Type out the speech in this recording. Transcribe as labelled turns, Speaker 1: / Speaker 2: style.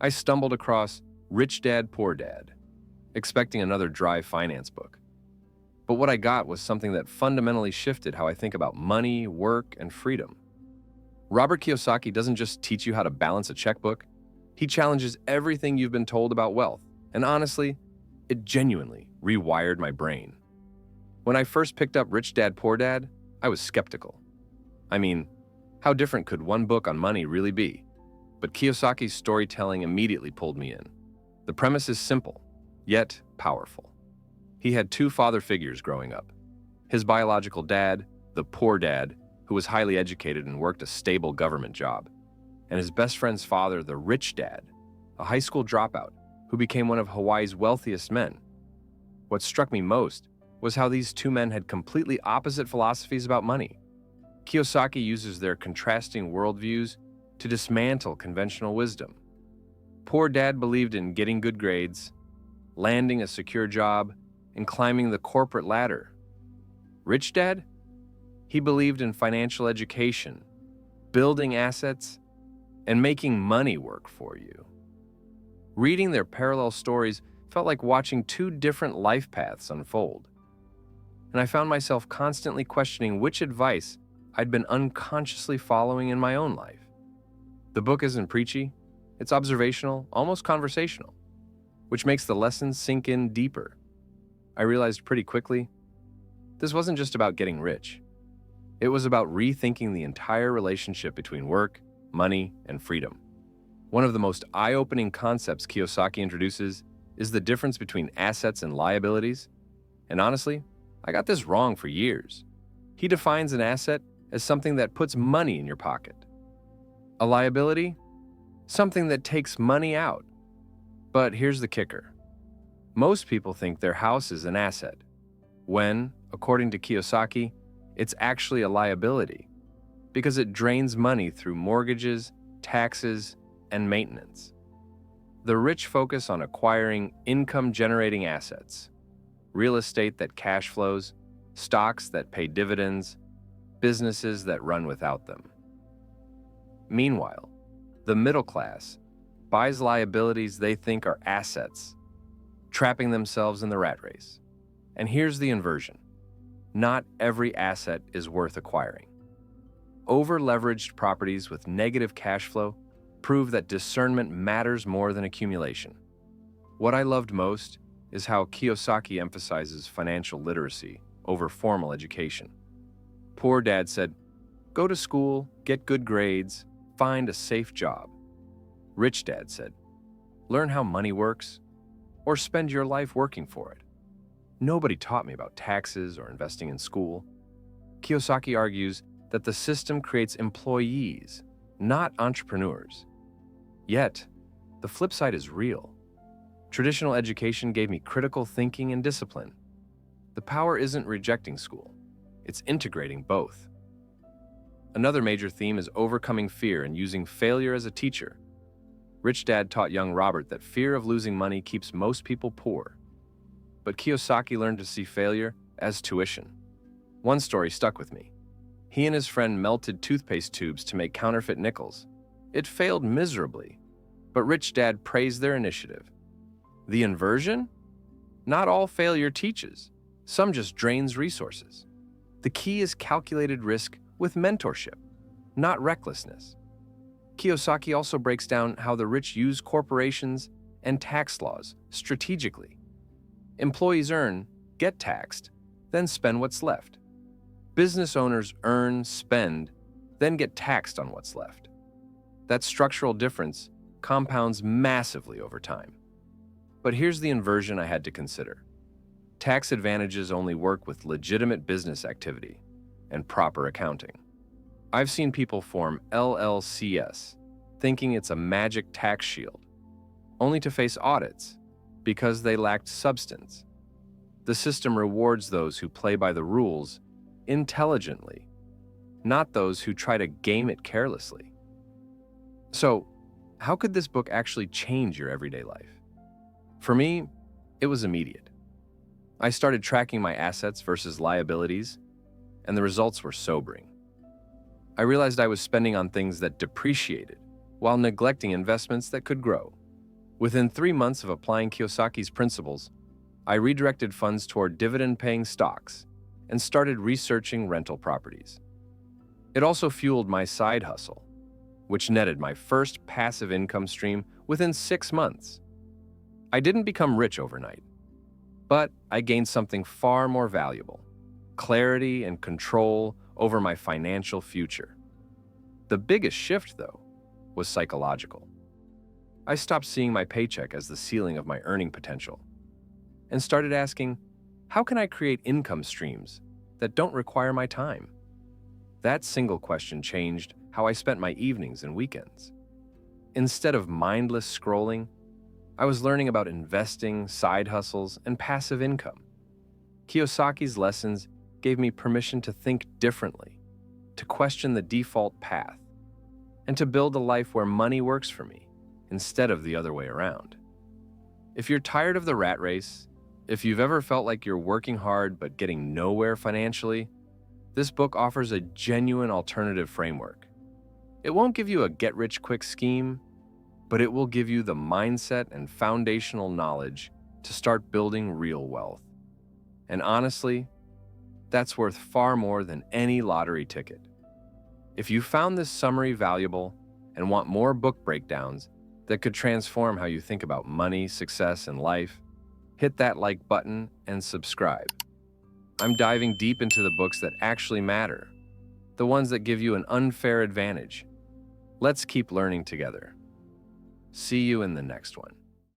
Speaker 1: I stumbled across Rich Dad, Poor Dad, expecting another dry finance book. But what I got was something that fundamentally shifted how I think about money, work, and freedom. Robert Kiyosaki doesn't just teach you how to balance a checkbook, he challenges everything you've been told about wealth. And honestly, it genuinely rewired my brain. When I first picked up Rich Dad, Poor Dad, I was skeptical. I mean, how different could one book on money really be? But Kiyosaki's storytelling immediately pulled me in. The premise is simple, yet powerful. He had two father figures growing up. His biological dad, the poor dad, who was highly educated and worked a stable government job, and his best friend's father, the rich dad, a high school dropout who became one of Hawaii's wealthiest men. What struck me most was how these two men had completely opposite philosophies about money. Kiyosaki uses their contrasting worldviews to dismantle conventional wisdom. Poor Dad believed in getting good grades, landing a secure job, and climbing the corporate ladder. Rich Dad? He believed in financial education, building assets, and making money work for you. Reading their parallel stories felt like watching two different life paths unfold. And I found myself constantly questioning which advice I'd been unconsciously following in my own life. The book isn't preachy, it's observational, almost conversational, which makes the lessons sink in deeper. I realized pretty quickly, this wasn't just about getting rich. It was about rethinking the entire relationship between work, money, and freedom. One of the most eye-opening concepts Kiyosaki introduces is the difference between assets and liabilities. And honestly, I got this wrong for years. He defines an asset as something that puts money in your pocket. A liability? Something that takes money out. But here's the kicker. Most people think their house is an asset, when, according to Kiyosaki, it's actually a liability, because it drains money through mortgages, taxes, and maintenance. The rich focus on acquiring income-generating assets, real estate that cash flows, stocks that pay dividends, businesses that run without them. Meanwhile, the middle class buys liabilities they think are assets, trapping themselves in the rat race. And here's the inversion. Not every asset is worth acquiring. Over-leveraged properties with negative cash flow prove that discernment matters more than accumulation. What I loved most is how Kiyosaki emphasizes financial literacy over formal education. Poor Dad said, go to school, get good grades, find a safe job. Rich Dad said, learn how money works, or spend your life working for it. Nobody taught me about taxes or investing in school. Kiyosaki argues that the system creates employees, not entrepreneurs. Yet, the flip side is real. Traditional education gave me critical thinking and discipline. The power isn't rejecting school, it's integrating both. Another major theme is overcoming fear and using failure as a teacher. Rich Dad taught young Robert that fear of losing money keeps most people poor. But Kiyosaki learned to see failure as tuition. One story stuck with me. He and his friend melted toothpaste tubes to make counterfeit nickels. It failed miserably, but Rich Dad praised their initiative. The inversion? Not all failure teaches. Some just drains resources. The key is calculated risk with mentorship, not recklessness. Kiyosaki also breaks down how the rich use corporations and tax laws strategically. Employees earn, get taxed, then spend what's left. Business owners earn, spend, then get taxed on what's left. That structural difference compounds massively over time. But here's the inversion I had to consider. Tax advantages only work with legitimate business activity and proper accounting. I've seen people form LLCs, thinking it's a magic tax shield, only to face audits because they lacked substance. The system rewards those who play by the rules intelligently, not those who try to game it carelessly. So, how could this book actually change your everyday life? For me, it was immediate. I started tracking my assets versus liabilities, and the results were sobering. I realized I was spending on things that depreciated while neglecting investments that could grow. Within 3 months of applying Kiyosaki's principles, I redirected funds toward dividend-paying stocks and started researching rental properties. It also fueled my side hustle, which netted my first passive income stream within 6 months. I didn't become rich overnight, but I gained something far more valuable: clarity and control over my financial future. The biggest shift, though, was psychological. I stopped seeing my paycheck as the ceiling of my earning potential and started asking, how can I create income streams that don't require my time? That single question changed how I spent my evenings and weekends. Instead of mindless scrolling, I was learning about investing, side hustles, and passive income. Kiyosaki's lessons gave me permission to think differently, to question the default path, and to build a life where money works for me instead of the other way around. If you're tired of the rat race, if you've ever felt like you're working hard but getting nowhere financially, this book offers a genuine alternative framework. It won't give you a get-rich-quick scheme, but it will give you the mindset and foundational knowledge to start building real wealth. And honestly, that's worth far more than any lottery ticket. If you found this summary valuable and want more book breakdowns that could transform how you think about money, success, and life, hit that like button and subscribe. I'm diving deep into the books that actually matter, the ones that give you an unfair advantage. Let's keep learning together. See you in the next one.